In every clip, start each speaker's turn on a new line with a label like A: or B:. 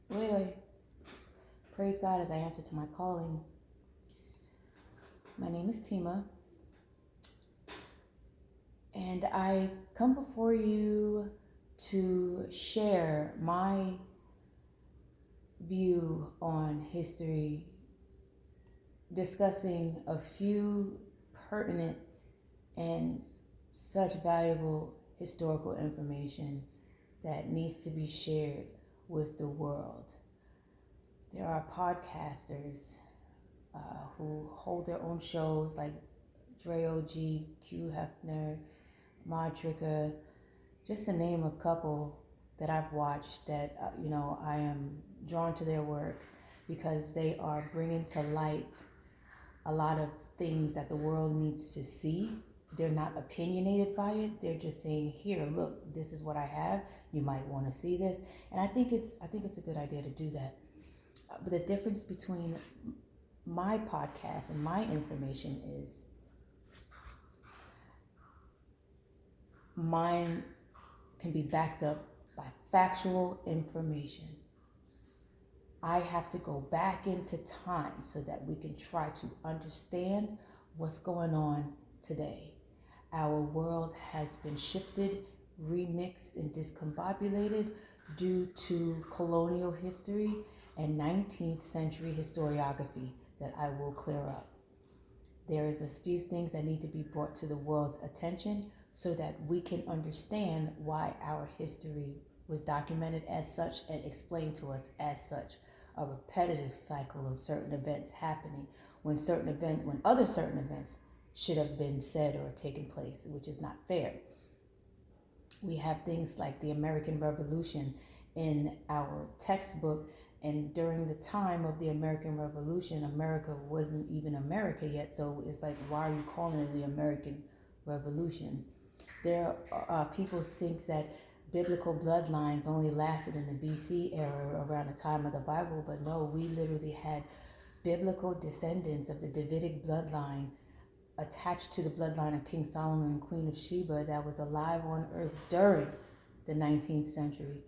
A: Wait. Praise God as I answer to my calling. My name is Tima, and I come before you to share my view on history, discussing a few pertinent and such valuable historical information that needs to be shared with the world. There are podcasters who hold their own shows like Dre OG, Q Hefner, Modrica, just to name a couple that I've watched that, I am drawn to their work because they are bringing to light a lot of things that the world needs to see. They're not opinionated by it. They're just saying, "Here, look, this is what I have. You might want to see this." And I think it's a good idea to do that. But the difference between my podcast and my information is mine can be backed up by factual information. I have to go back into time so that we can try to understand what's going on today. Our world has been shifted, remixed, and discombobulated due to colonial history and 19th century historiography that I will clear up. There is a few things that need to be brought to the world's attention so that we can understand why our history was documented as such and explained to us as such. A repetitive cycle of certain events happening when other certain events should have been said or taken place, which is not fair. We have things like the American Revolution in our textbook, and during the time of the American Revolution, America wasn't even America yet, so it's like, why are you calling it the American Revolution? There are people think that biblical bloodlines only lasted in the BC era around the time of the Bible, but no, we literally had biblical descendants of the Davidic bloodline attached to the bloodline of King Solomon and Queen of Sheba that was alive on earth during the 19th century.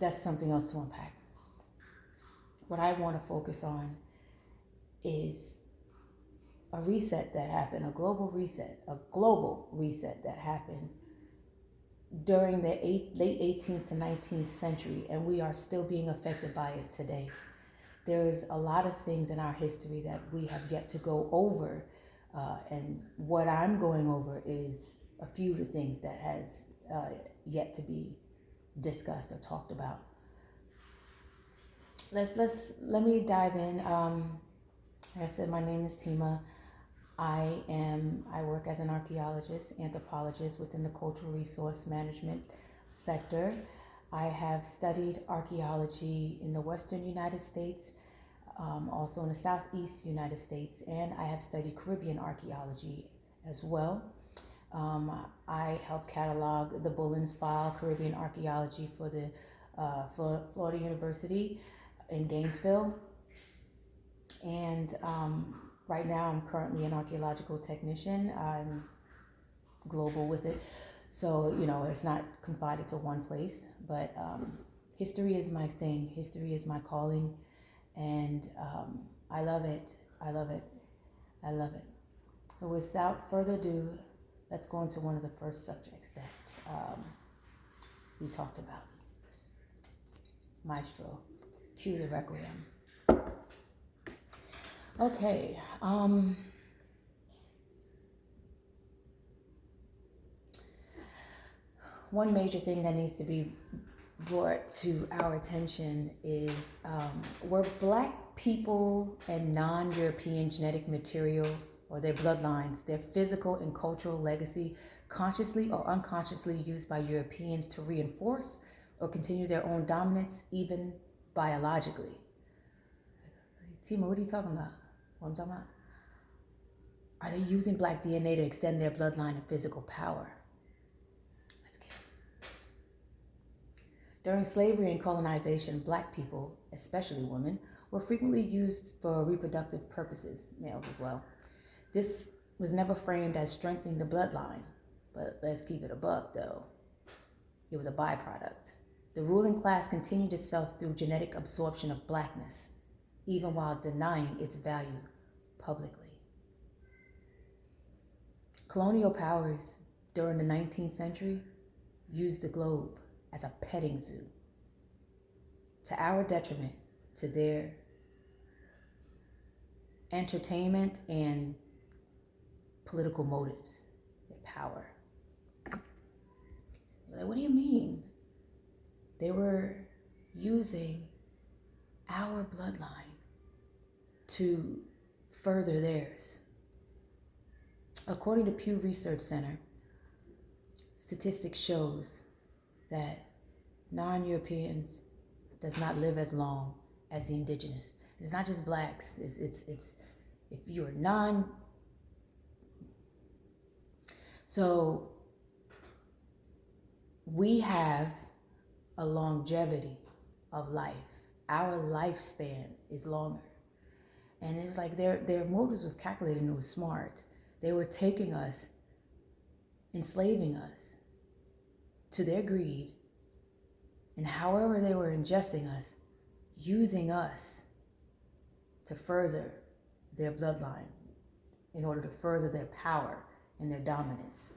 A: That's something else to unpack. What I want to focus on is a reset that happened, a global reset that happened during the late 18th to 19th century, and we are still being affected by it today. There is a lot of things in our history that we have yet to go over, and what I'm going over is a few of the things that has yet to be discussed or talked about. Let me dive in. Like I said, my name is Tima. I work as an archaeologist, anthropologist within the cultural resource management sector. I have studied archaeology in the Western United States, also in the Southeast United States, and I have studied Caribbean archaeology as well. I helped catalog the Bullens File, Caribbean archaeology for the Florida University in Gainesville, and right now I'm currently an archaeological technician. I'm global with it, so it's not confined to one place, but history is my thing. History is my calling, and I love it. I love it. I love it. But without further ado, let's go into one of the first subjects that we talked about. Maestro, cue the requiem. Okay. One major thing that needs to be brought to our attention is were Black people and non-European genetic material or their bloodlines, their physical and cultural legacy, consciously or unconsciously used by Europeans to reinforce or continue their own dominance, even biologically? Timo, what are you talking about? What I'm talking about? Are they using Black DNA to extend their bloodline and physical power? Let's get it. During slavery and colonization, Black people, especially women, were frequently used for reproductive purposes, males as well. This was never framed as strengthening the bloodline, but let's keep it a buck though. It was a byproduct. The ruling class continued itself through genetic absorption of blackness, even while denying its value publicly. Colonial powers during the 19th century used the globe as a petting zoo, to our detriment, to their entertainment and political motives, their power. Like, what do you mean? They were using our bloodline to further theirs. According to Pew Research Center, statistics shows that non-Europeans does not live as long as the indigenous. It's not just blacks. It's if you're so we have a longevity of life. Our lifespan is longer. And it's like their motives was calculated and it was smart. They were taking us, enslaving us to their greed, and however they were ingesting us, using us to further their bloodline in order to further their power and their dominance.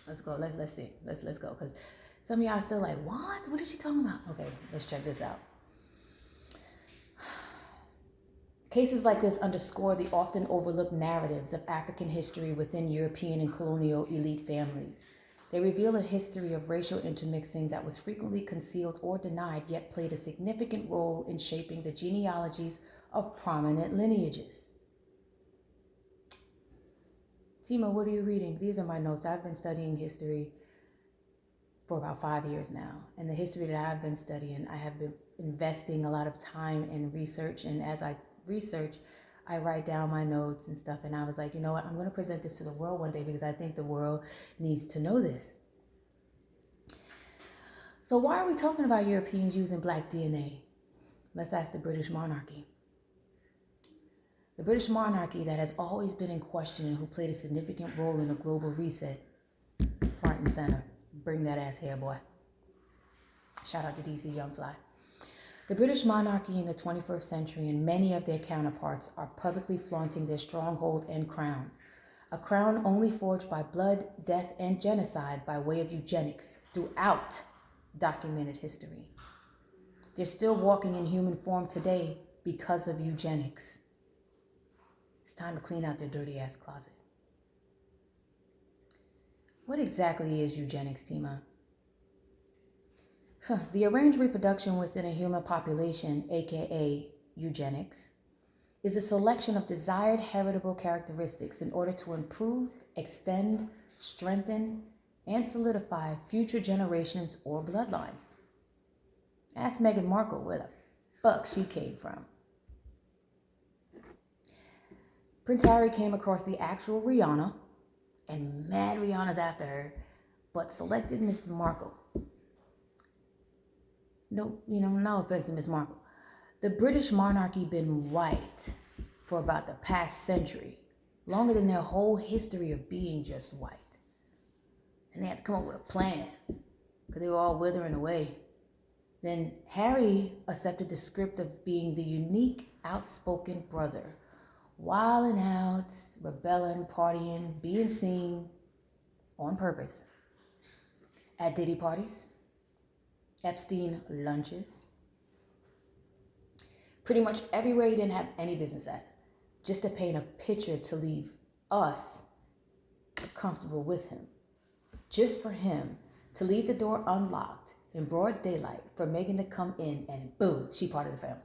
A: Let's go. Let's see. Let's go. Because some of y'all are still like, what? What is she talking about? Okay, let's check this out. Cases like this underscore the often overlooked narratives of African history within European and colonial elite families. They reveal a history of racial intermixing that was frequently concealed or denied, yet played a significant role in shaping the genealogies of prominent lineages. Tima, what are you reading? These are my notes. I've been studying history for about 5 years now. And the history that I've been studying, I have been investing a lot of time in research. And as I research, I write down my notes and stuff. And I was like, you know what? I'm going to present this to the world one day because I think the world needs to know this. So why are we talking about Europeans using black DNA? Let's ask the British monarchy. The British monarchy that has always been in question and who played a significant role in the global reset, front and center. Bring that ass here, boy. Shout out to DC Young Fly. The British monarchy in the 21st century and many of their counterparts are publicly flaunting their stronghold and crown. A crown only forged by blood, death, and genocide by way of eugenics throughout documented history. They're still walking in human form today because of eugenics. It's time to clean out their dirty ass closet. What exactly is eugenics, Tima? The arranged reproduction within a human population, aka eugenics, is a selection of desired heritable characteristics in order to improve, extend, strengthen, and solidify future generations or bloodlines. Ask Meghan Markle where the fuck she came from. Prince Harry came across the actual Rihanna, and mad Rihanna's after her, but selected Miss Markle. No offense to Miss Markle. The British monarchy been white for about the past century, longer than their whole history of being just white. And they had to come up with a plan, because they were all withering away. Then Harry accepted the script of being the unique, outspoken brother, wilding out, rebelling, partying, being seen on purpose at Diddy parties, Epstein lunches, pretty much everywhere he didn't have any business at, just to paint a picture to leave us comfortable with him, just for him to leave the door unlocked in broad daylight for Meghan to come in and boom, she part of the family.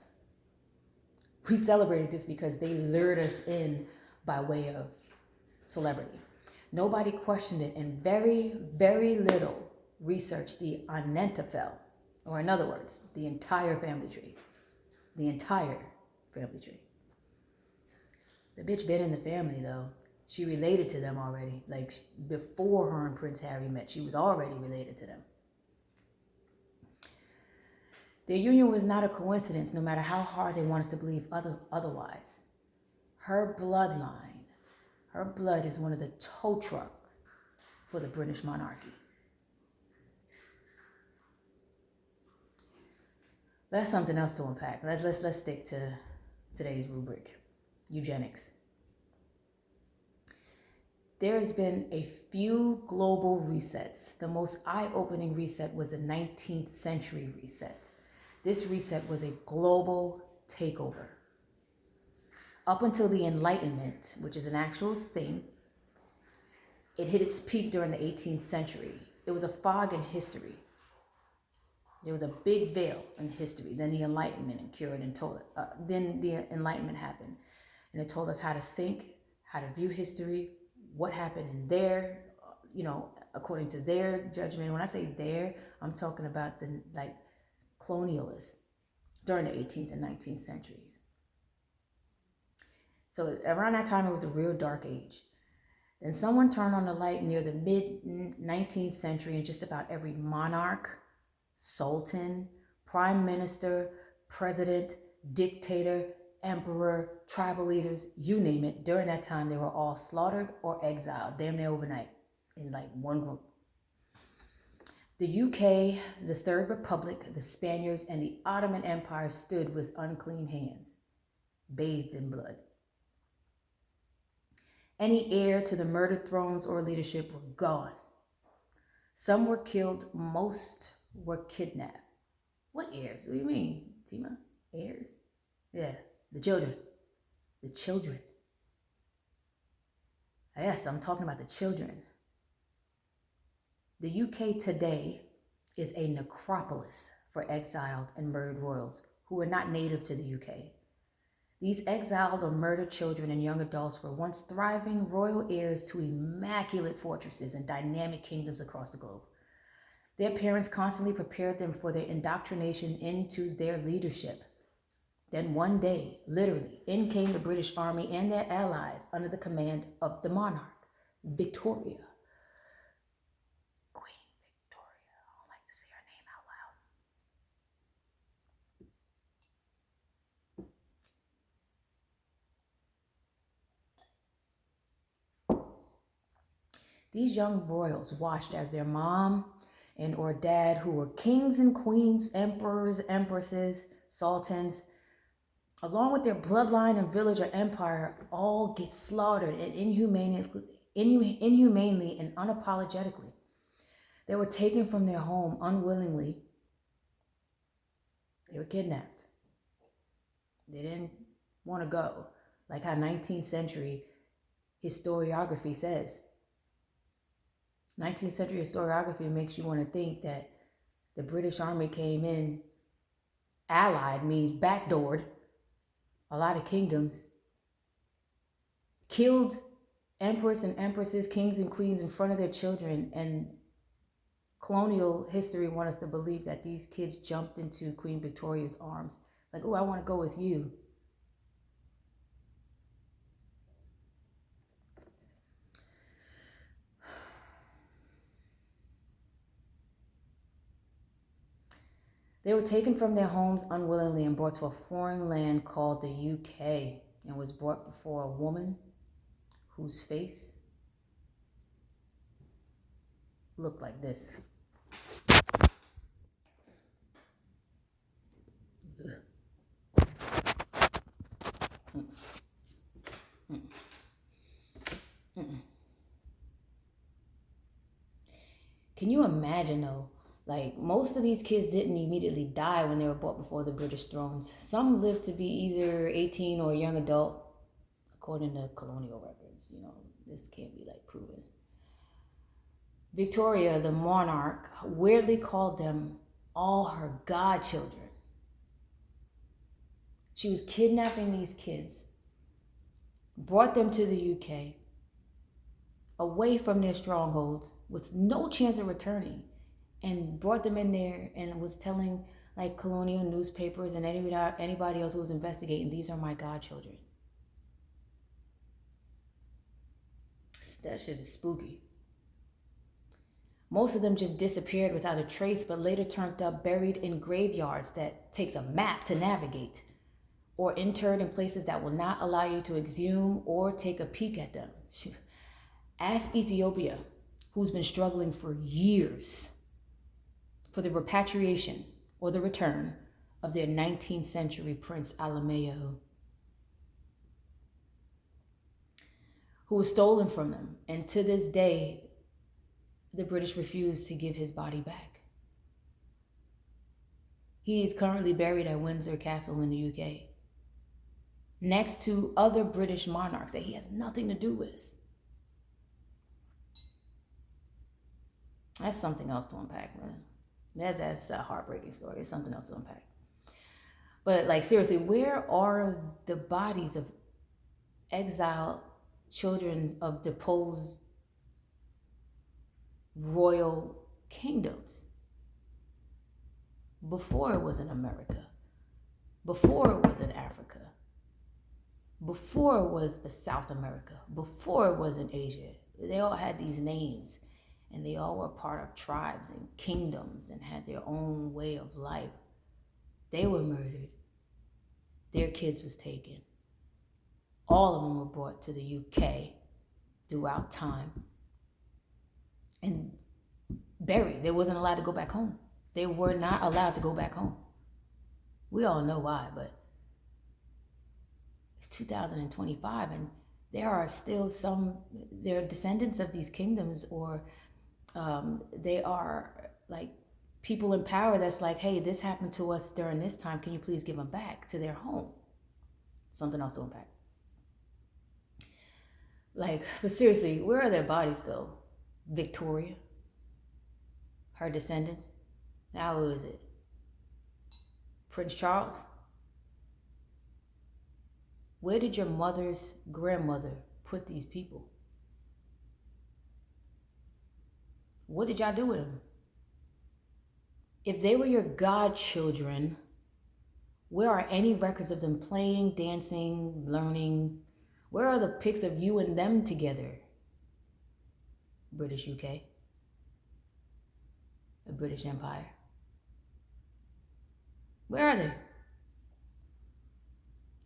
A: We celebrated this because they lured us in by way of celebrity. Nobody questioned it, and very, very little researched the Anentafel, or in other words, the entire family tree. The entire family tree. The bitch been in the family though. She related to them already. Like before her and Prince Harry met, she was already related to them. Their union was not a coincidence, no matter how hard they want us to believe otherwise. Her bloodline, her blood is one of the tow trucks for the British monarchy. That's something else to unpack. Let's stick to today's rubric, eugenics. There has been a few global resets. The most eye-opening reset was the 19th century reset. This reset was a global takeover. Up until the Enlightenment, which is an actual thing, it hit its peak during the 18th century. It was a fog in history. There was a big veil in history. Then the Enlightenment occurred and then the Enlightenment happened. And it told us how to think, how to view history, what happened in their, according to their judgment. When I say their, I'm talking about the colonialists during the 18th and 19th centuries. So around that time, it was a real dark age. Then someone turned on the light near the mid-19th century, and just about every monarch, sultan, prime minister, president, dictator, emperor, tribal leaders, you name it, during that time, they were all slaughtered or exiled, damn near overnight, in one group. The UK, the Third Republic, the Spaniards, and the Ottoman Empire stood with unclean hands, bathed in blood. Any heir to the murdered thrones or leadership were gone. Some were killed, most were kidnapped. What heirs? What do you mean, Tima? Heirs? Yeah, the children. The children. Yes, I'm talking about the children. The UK today is a necropolis for exiled and murdered royals who are not native to the UK. These exiled or murdered children and young adults were once thriving royal heirs to immaculate fortresses and dynamic kingdoms across the globe. Their parents constantly prepared them for their indoctrination into their leadership. Then one day, literally, in came the British Army and their allies under the command of the monarch, Victoria. Queen Victoria. I don't like to say her name out loud. These young royals watched as their mom and or dad, who were kings and queens, emperors, empresses, sultans, along with their bloodline and village or empire, all get slaughtered and inhumanely and unapologetically. They were taken from their home unwillingly. They were kidnapped. They didn't want to go, like how 19th century historiography says. 19th century historiography makes you want to think that the British Army came in, allied means backdoored a lot of kingdoms, killed emperors and empresses, kings and queens in front of their children, and colonial history wants us to believe that these kids jumped into Queen Victoria's arms. Like, oh, I want to go with you. They were taken from their homes unwillingly and brought to a foreign land called the UK, and was brought before a woman whose face looked like this. Can you imagine though? Like, most of these kids didn't immediately die when they were brought before the British thrones. Some lived to be either 18 or a young adult, according to colonial records. This can't be proven. Victoria, the monarch, weirdly called them all her godchildren. She was kidnapping these kids, brought them to the UK, away from their strongholds with no chance of returning, and brought them in there and was telling colonial newspapers and anybody else who was investigating, these are my godchildren. That shit is spooky. Most of them just disappeared without a trace, but later turned up buried in graveyards that takes a map to navigate, or interred in places that will not allow you to exhume or take a peek at them. Ask Ethiopia, who's been struggling for years for the repatriation or the return of their 19th century Prince Alameo, who was stolen from them. And to this day, the British refuse to give his body back. He is currently buried at Windsor Castle in the UK, next to other British monarchs that he has nothing to do with. That's something else to unpack, man. That's a heartbreaking story. It's something else to unpack. But like, seriously, where are the bodies of exiled children of deposed royal kingdoms before it was in America, before it was in Africa, before it was South America, before it was in Asia? They all had these names, and they all were part of tribes and kingdoms and had their own way of life. They were murdered. Their kids was taken. All of them were brought to the UK throughout time and buried. They wasn't allowed to go back home. They were not allowed to go back home. We all know why, but it's 2025, and there are still they're descendants of these kingdoms, or they are like people in power that's like, hey, this happened to us during this time. Can you please give them back to their home? Something else to unpack. Like, but seriously, where are their bodies though? Victoria, her descendants. Now who is it? Prince Charles? Where did your mother's grandmother put these people? What did y'all do with them? If they were your godchildren, where are any records of them playing, dancing, learning? Where are the pics of you and them together? British UK, the British Empire. Where are they?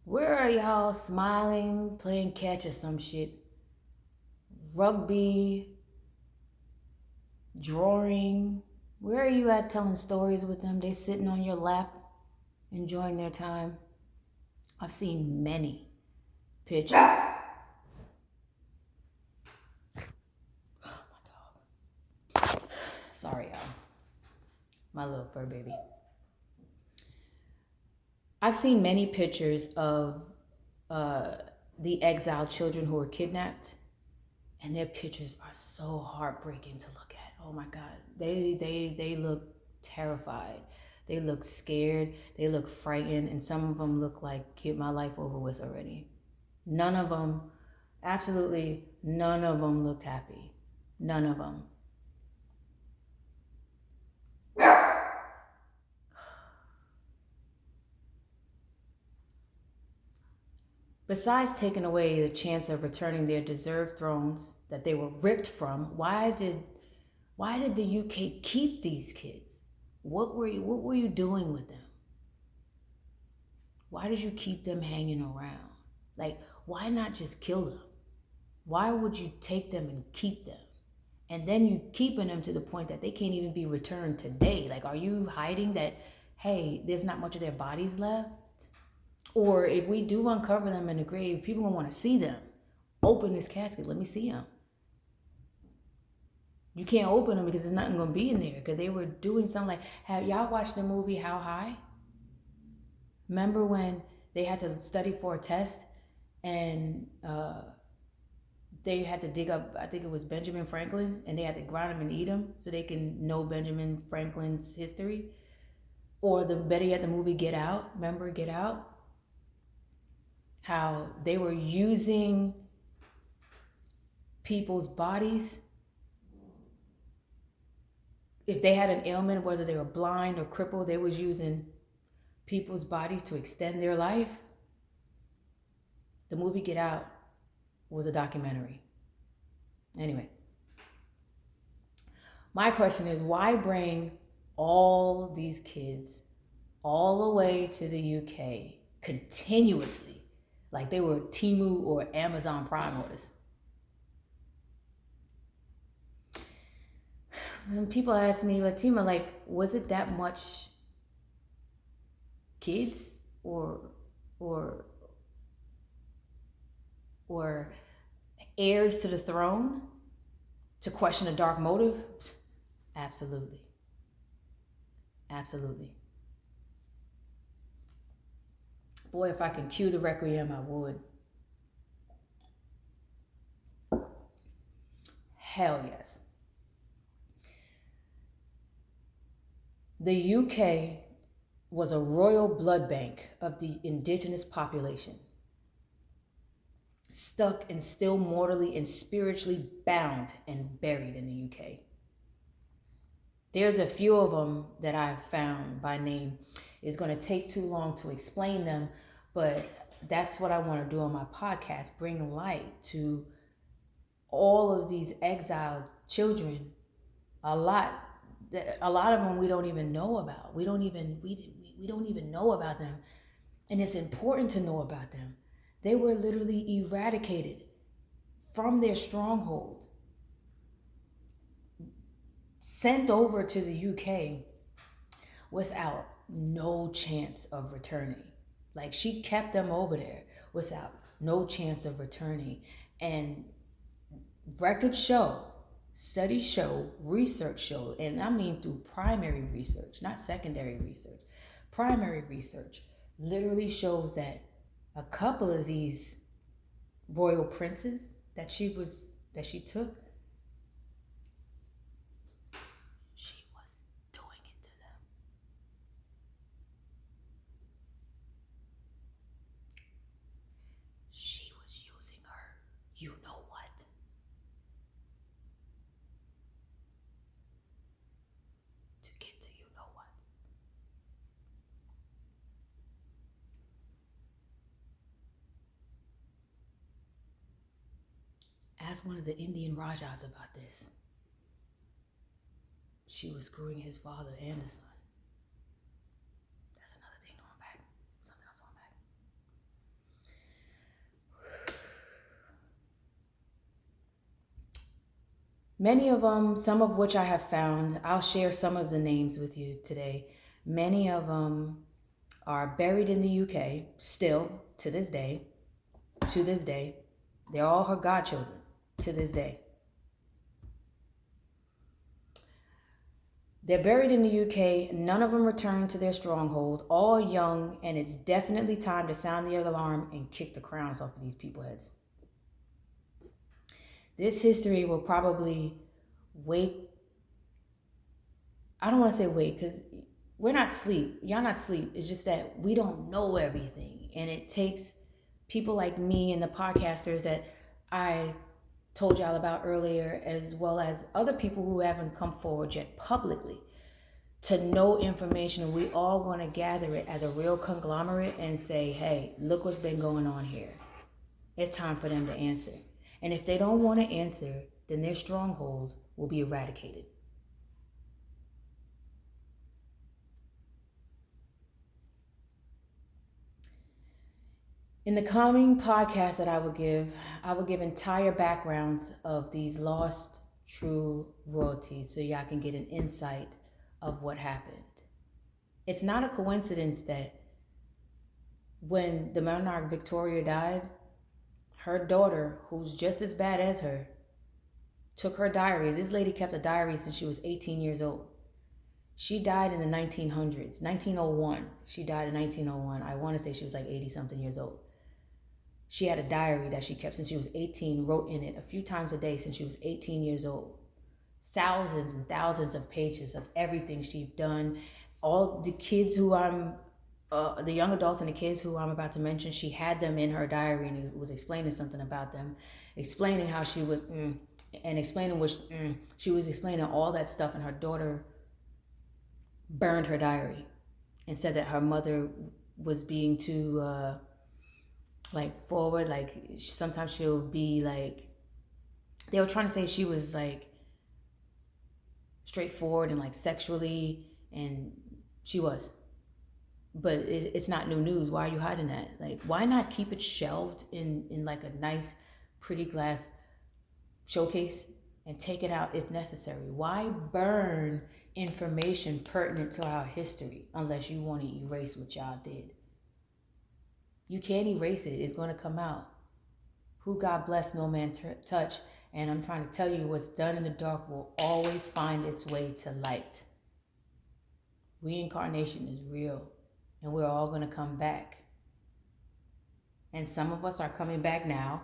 A: Where are y'all smiling, playing catch or some shit? Rugby, drawing. Where are you at telling stories with them? They sitting on your lap, enjoying their time. I've seen many pictures. Oh, my dog. Sorry, y'all. My little fur baby. I've seen many pictures of the exiled children who were kidnapped, and their pictures are so heartbreaking to look at. Oh my God, they look terrified. They look scared. They look frightened, and some of them look like, get my life over with already. None of them, absolutely none of them looked happy. None of them. Besides taking away the chance of returning their deserved thrones that they were ripped from, why did the UK keep these kids? What were you doing with them? Why did you keep them hanging around? Like, why not just kill them? Why would you take them and keep them? And then you keeping them to the point that they can't even be returned today. Like, are you hiding that, hey, there's not much of their bodies left? Or if we do uncover them in the grave, people gonna want to see them. Open this casket, let me see them. You can't open them because there's nothing gonna be in there, because they were doing something like, have y'all watched the movie How High? Remember when they had to study for a test and they had to dig up, I think it was Benjamin Franklin, and they had to grind him and eat him so they can know Benjamin Franklin's history? Or the better yet, the movie Get Out. Remember Get Out? How they were using people's bodies. If they had an ailment, whether they were blind or crippled, they was using people's bodies to extend their life. The movie Get Out was a documentary. Anyway, my question is, why bring all these kids all the way to the UK continuously, like they were Temu or Amazon Prime orders? And people ask me, Latima, like, was it that much kids or or or heirs to the throne to question a dark motive? Absolutely. Absolutely. Boy, if I can cue the requiem, I would. Hell yes. The UK was a royal blood bank of the indigenous population, stuck and still mortally and spiritually bound and buried in the UK. There's a few of them that I've found by name. It's going to take too long to explain them, but that's what I want to do on my podcast, bring light to all of these exiled children. A lot of them we don't even know about. We don't even know about them. And it's important to know about them. They were literally eradicated from their stronghold, sent over to the UK without no chance of returning. Like, she kept them over there without no chance of returning. And records show, studies show, research show, and I mean through primary research, not secondary research. Primary research literally shows that a couple of these royal princes that she took, she was doing it to them. She was using her, you know what, to get to you know what. Ask one of the Indian Rajas about this. She was screwing his father and the son. That's another thing to unpack. Something else to unpack. Many of them, some of which I have found, I'll share some of the names with you today. Many of them are buried in the UK still to this day. To this day. They're all her godchildren to this day. They're buried in the UK. None of them returned to their stronghold. All young, and it's definitely time to sound the alarm and kick the crowns off of these people's heads. This history will probably wake. I don't want to say wake, because we're not asleep. Y'all not asleep. It's just that we don't know everything. And it takes people like me and the podcasters that I told y'all about earlier, as well as other people who haven't come forward yet publicly, to know information. And we all going to gather it as a real conglomerate and say, hey, look what's been going on here. It's time for them to answer. And if they don't want to answer, then their stronghold will be eradicated. In the coming podcast that I will give entire backgrounds of these lost true royalties so y'all can get an insight of what happened. It's not a coincidence that when the monarch Victoria died, her daughter, who's just as bad as her, took her diaries. This lady kept a diary since she was 18 years old. She died in the 1900s, 1901. She died in 1901. I want to say she was like 80 something years old. She had a diary that she kept since she was 18, wrote in it a few times a day since she was 18 years old. Thousands and thousands of pages of everything she's done. All the kids who the young adults and the kids who I'm about to mention, she had them in her diary and was explaining something about them, explaining how she was, and explaining which, she was explaining all that stuff, and her daughter burned her diary and said that her mother was being too, like, forward. Like, sometimes she'll be like, they were trying to say she was like straightforward and like sexually, and she was. But it's not new news. Why are you hiding that? Like, why not keep it shelved in like a nice, pretty glass showcase and take it out if necessary? Why burn information pertinent to our history unless you want to erase what y'all did. You can't erase it. It's going to come out. Who God bless, no man touch. And I'm trying to tell you, what's done in the dark will always find its way to light. Reincarnation is real, and we're all going to come back. And some of us are coming back now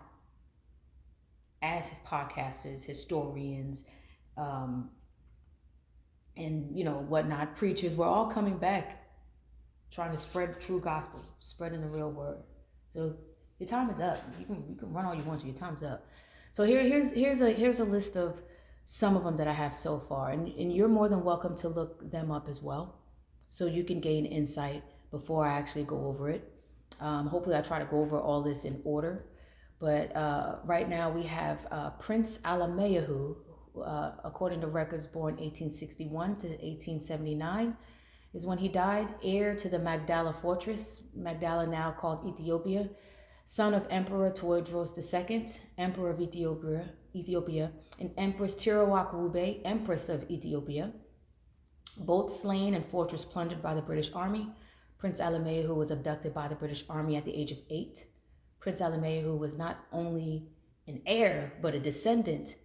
A: as podcasters, historians, and whatnot, preachers. We're all coming back, trying to spread the true gospel, spreading the real word. So your time is up. You can run all you want to. Your time's up. So here's a list of some of them that I have so far, and you're more than welcome to look them up as well, so you can gain insight before I actually go over it. Hopefully, I try to go over all this in order. But right now we have Prince Alamayahu, according to records, born 1861 to 1879, is when he died, heir to the Magdala fortress, Magdala now called Ethiopia, son of Emperor Tewodros II, Emperor of Ethiopia, and Empress Tirawak Wube, Empress of Ethiopia, both slain and fortress plundered by the British Army. Prince Alamayahu was abducted by the British Army at the age of 8. Prince Alamayahu was not only an heir, but a descendant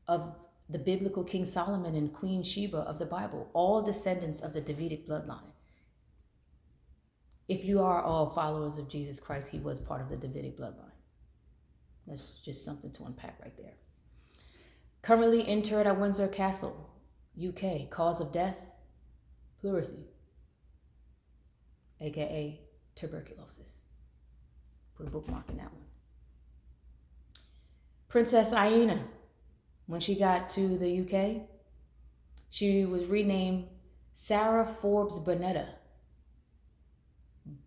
A: of the biblical King Solomon and Queen Sheba of the Bible, all descendants of the Davidic bloodline. If you are all followers of Jesus Christ, he was part of the Davidic bloodline. That's just something to unpack right there. Currently interred at Windsor Castle, UK. Cause of death, pleurisy, aka tuberculosis. Put a bookmark in that one. Princess Aina, when she got to the UK, she was renamed Sarah Forbes Burnetta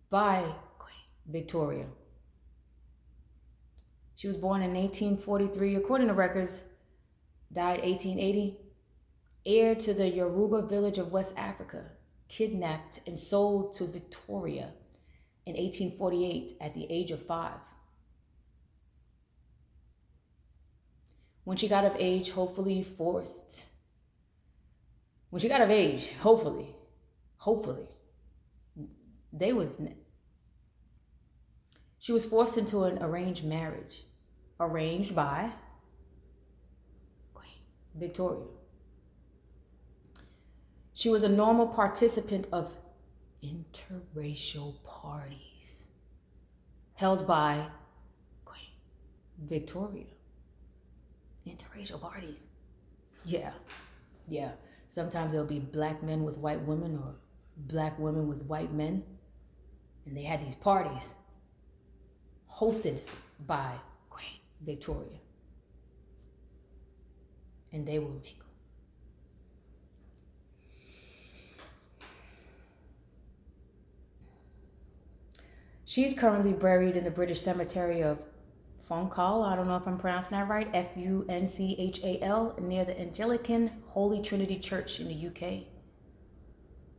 A: by Queen Victoria. She was born in 1843, according to records, died 1880, heir to the Yoruba village of West Africa, kidnapped and sold to Victoria in 1848 at the age of 5. When she got of age, she was forced into an arranged marriage, arranged by Queen Victoria. She was a normal participant of interracial parties held by Queen Victoria. Interracial parties. Yeah. Sometimes there'll be black men with white women or black women with white men. And they had these parties hosted by Queen Victoria. And they will mingle. She's currently buried in the British cemetery of Funchal, I don't know if I'm pronouncing that right, Funchal, near the Anglican Holy Trinity Church in the UK.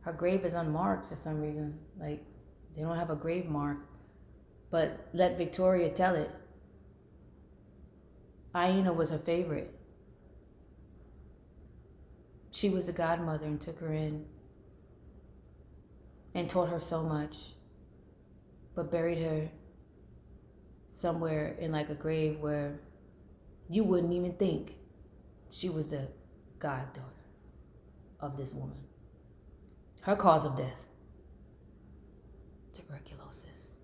A: Her grave is unmarked for some reason. Like, they don't have a grave mark. But let Victoria tell it. Aina was her favorite. She was the godmother and took her in and taught her so much, but buried her somewhere in like a grave where you wouldn't even think she was the goddaughter of this woman. Her cause of death, tuberculosis.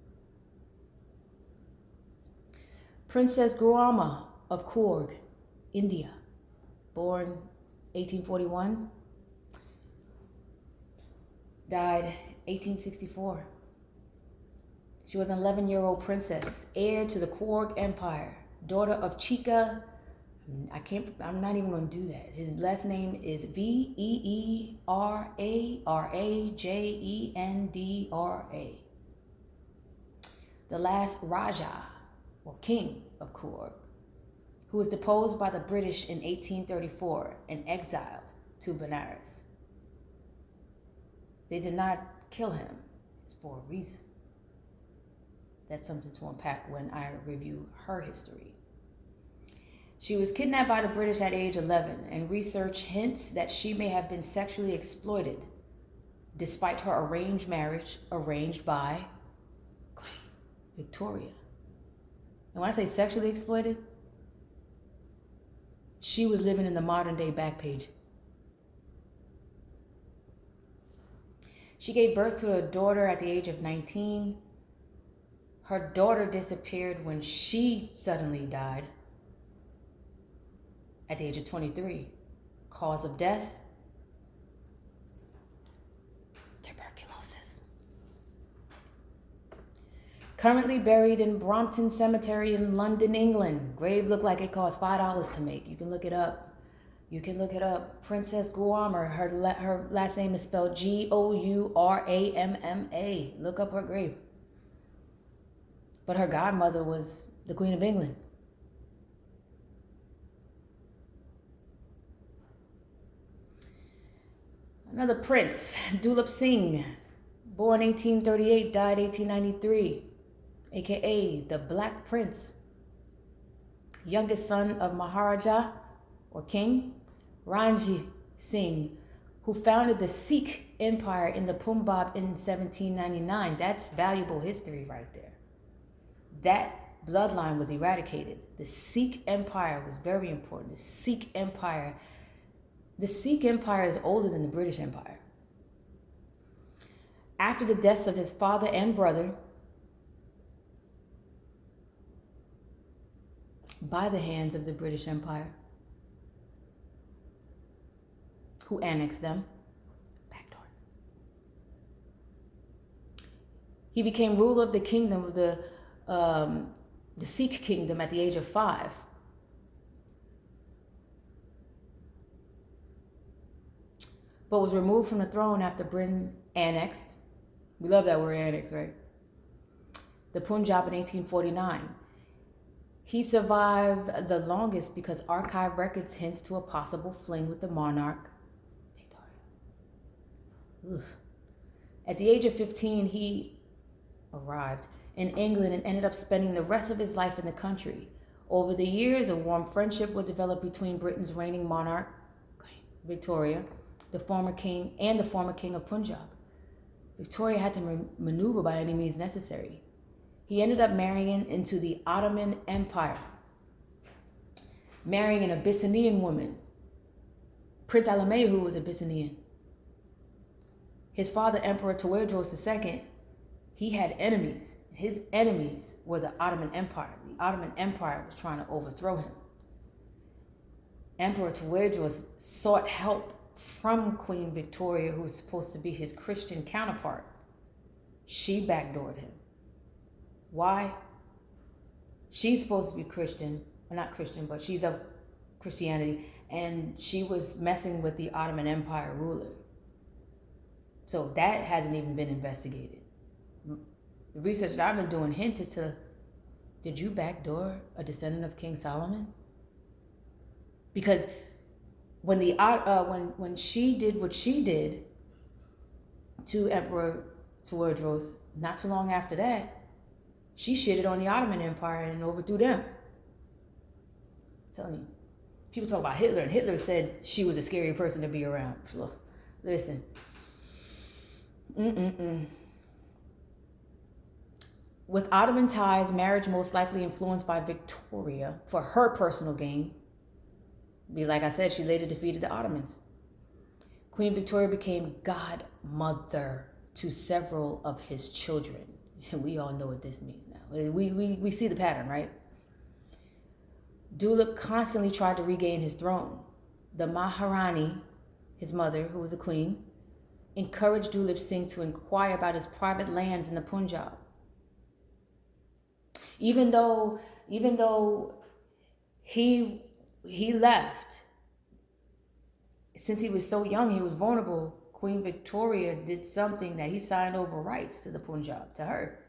A: Princess Gurama of Coorg, India, born 1841, died 1864. She was an 11-year-old princess, heir to the Coorg Empire, daughter of Chika. I'm not even going to do that. His last name is Veeraragendra. The last Raja, or king of Coorg, who was deposed by the British in 1834 and exiled to Benares. They did not kill him. It's for a reason. That's something to unpack when I review her history. She was kidnapped by the British at age 11, and research hints that she may have been sexually exploited despite her arranged marriage arranged by Queen Victoria. And when I say sexually exploited, she was living in the modern day Backpage. She gave birth to a daughter at the age of 19. Her daughter disappeared when she suddenly died at the age of 23. Cause of death? Tuberculosis. Currently buried in Brompton Cemetery in London, England. Grave looked like it cost $5 to make. You can look it up. You can look it up. Princess Guamma. Her last name is spelled Gouramma. Look up her grave. But her godmother was the Queen of England. Another prince, Dulip Singh, born 1838, died 1893, aka the Black Prince. Youngest son of Maharaja, or King, Ranjit Singh, who founded the Sikh Empire in the Punjab in 1799. That's valuable history right there. That bloodline was eradicated. The Sikh Empire was very important. The Sikh Empire is older than the British Empire. After the deaths of his father and brother, by the hands of the British Empire, who annexed them, backdoor. He became ruler of the kingdom of the Sikh kingdom at the age of 5. But was removed from the throne after Britain annexed. We love that word, annex, right? The Punjab in 1849. He survived the longest because archive records hints to a possible fling with the monarch, Victoria. Ugh. At the age of 15, he arrived in England and ended up spending the rest of his life in the country. Over the years, a warm friendship would develop between Britain's reigning monarch, Victoria, the former king of Punjab. Victoria had to maneuver by any means necessary. He ended up marrying into the Ottoman Empire, marrying an Abyssinian woman, Prince Alameh, who was Abyssinian. His father, Emperor Tawadros II, he had enemies. His enemies were the Ottoman Empire. The Ottoman Empire was trying to overthrow him. Emperor Tawadros sought help from Queen Victoria, who was supposed to be his Christian counterpart. She backdoored him. Why? She's supposed to be Christian, well, not Christian, but she's of Christianity, and she was messing with the Ottoman Empire ruler. So that hasn't even been investigated. The research that I've been doing hinted to, did you backdoor a descendant of King Solomon? Because when she did what she did to Emperor Tawadros, not too long after that, she shitted on the Ottoman Empire and overthrew them. I'm telling you, people talk about Hitler, and Hitler said she was a scary person to be around. Listen. With Ottoman ties, marriage most likely influenced by Victoria for her personal gain. Like I said, she later defeated the Ottomans. Queen Victoria became godmother to several of his children. And we all know what this means now. We see the pattern, right? Dulip constantly tried to regain his throne. The Maharani, his mother, who was a queen, encouraged Dulip Singh to inquire about his private lands in the Punjab. Even though he left, since he was so young, he was vulnerable, Queen Victoria did something that he signed over rights to the Punjab, to her.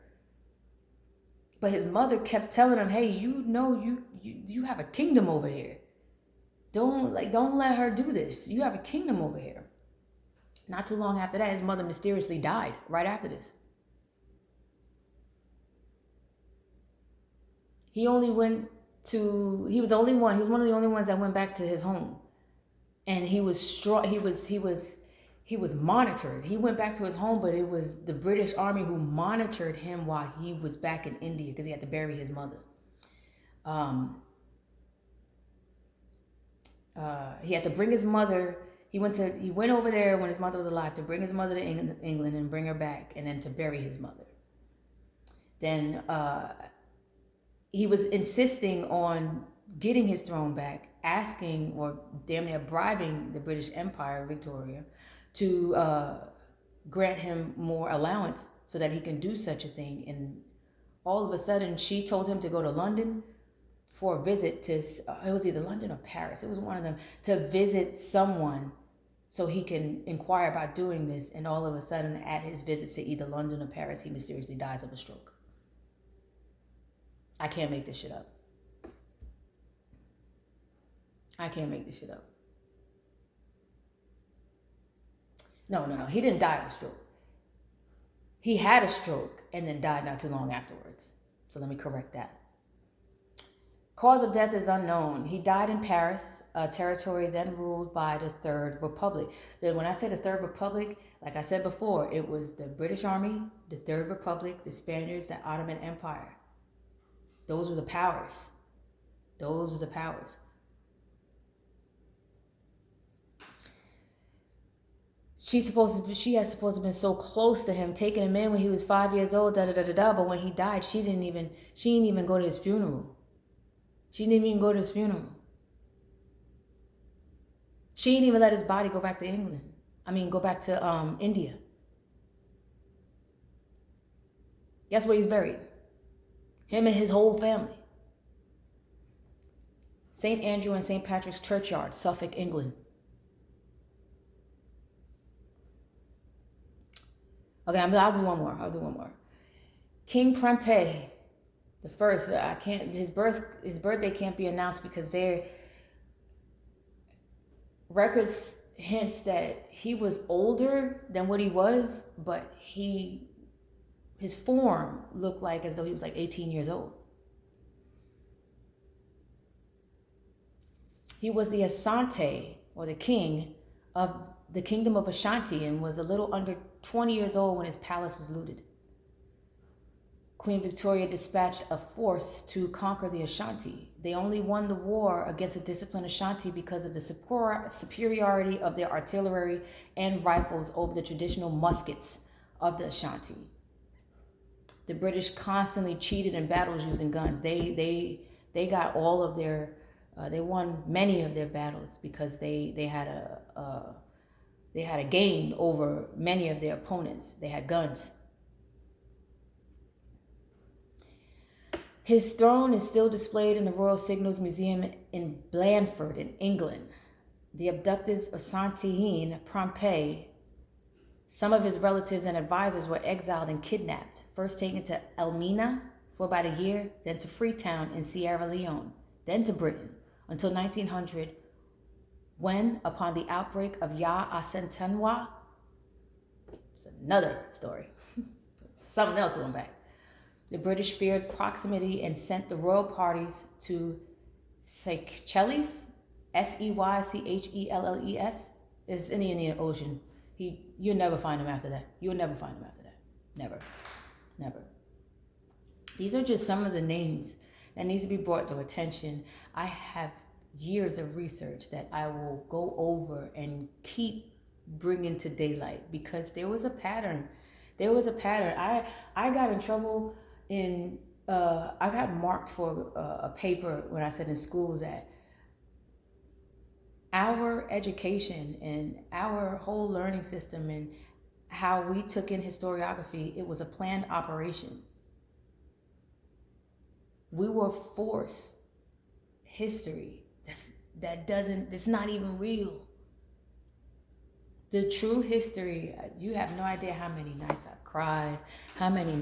A: But his mother kept telling him, hey, you have a kingdom over here. Don't let her do this. You have a kingdom over here. Not too long after that, his mother mysteriously died right after this. He only went he was the only one. He was one of the only ones that went back to his home, and he was strong. He was monitored. He went back to his home, but it was the British Army who monitored him while he was back in India because he had to bury his mother. He had to bring his mother. He went over there when his mother was alive to bring his mother to England and bring her back, and then to bury his mother. Then he was insisting on getting his throne back, asking or damn near bribing the British Empire, Victoria, to grant him more allowance so that he can do such a thing. And all of a sudden, she told him to go to London for a visit to, it was either London or Paris, it was one of them, to visit someone so he can inquire about doing this. And all of a sudden, at his visits to either London or Paris, he mysteriously dies of a stroke. I can't make this shit up. I can't make this shit up. No. He didn't die of a stroke. He had a stroke and then died not too long afterwards. So let me correct that. Cause of death is unknown. He died in Paris, a territory then ruled by the Third Republic. When I say the Third Republic, like I said before, it was the British Army, the Third Republic, the Spaniards, the Ottoman Empire. Those were the powers. Those are the powers. She has supposed to have been so close to him, taking him in when he was 5 years old, but when he died, she didn't even go to his funeral. She didn't even go to his funeral. She didn't even let his body go back to England. Go back to India. Guess where he's buried? Him and his whole family. St. Andrew and St. Patrick's Churchyard, Suffolk, England. Okay, I'll do one more. King Prempeh the first. His birthday can't be announced because their records hints that he was older than what he was, but his form looked like as though he was like 18 years old. He was the Asante, or the king of the kingdom of Ashanti, and was a little under 20 years old when his palace was looted. Queen Victoria dispatched a force to conquer the Ashanti. They only won the war against a disciplined Ashanti because of the superiority of their artillery and rifles over the traditional muskets of the Ashanti. The British constantly cheated in battles using guns. They got all of their, they won many of their battles because they had a gain over many of their opponents. They had guns. His throne is still displayed in the Royal Signals Museum in Blandford in England. The abducted Asantehene Prempeh, some of his relatives and advisors were exiled and kidnapped, first taken to Elmina for about a year, then to Freetown in Sierra Leone, then to Britain, until 1900, when, upon the outbreak of Ya Asentenwa, it's another story, something else went back. The British feared proximity and sent the royal parties to Seychelles, Seychelles. It's in the Indian Ocean. You'll never find him after that. Never. These are just some of the names that needs to be brought to attention. I have years of research that I will go over and keep bringing to daylight because there was a pattern. I got in trouble I got marked for a paper when I said in school that our education and our whole learning system and how we took in historiography, it was a planned operation. We were forced history that's not even real. The true history, you have no idea how many nights I've cried, how many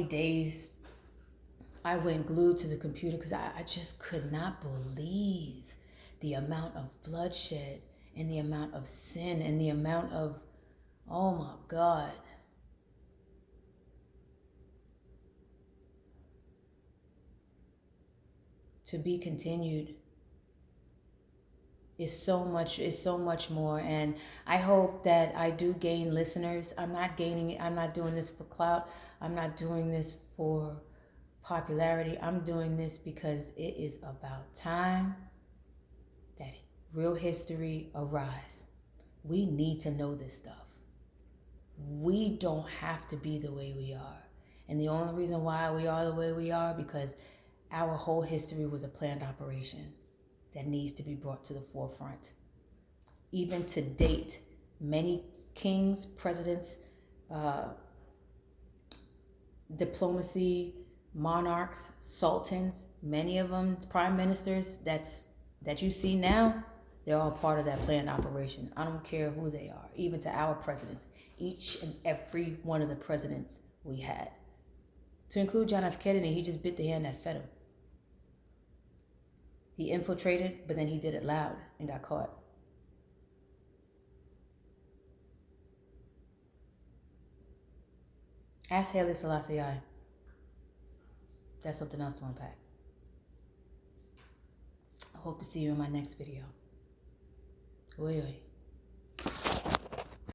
A: days I went glued to the computer because I just could not believe the amount of bloodshed and the amount of sin and the amount of, oh my God. to be continued. It's so much more. And I hope that I do gain listeners. I'm not doing this for clout. I'm not doing this for popularity. I'm doing this because it is about time that real history arise. We need to know this stuff. We don't have to be the way we are. And the only reason why we are the way we are because our whole history was a planned operation that needs to be brought to the forefront. Even to date, many kings, presidents, diplomacy, monarchs, sultans, many of them prime ministers that you see now, they're all part of that planned operation. I don't care who they are, even to our presidents, each and every one of the presidents we had. To include John F. Kennedy, he just bit the hand that fed him. He infiltrated, but then he did it loud and got caught. Ask Haile Selassie I. That's something else to unpack. I hope to see you in my next video. Oi, oi.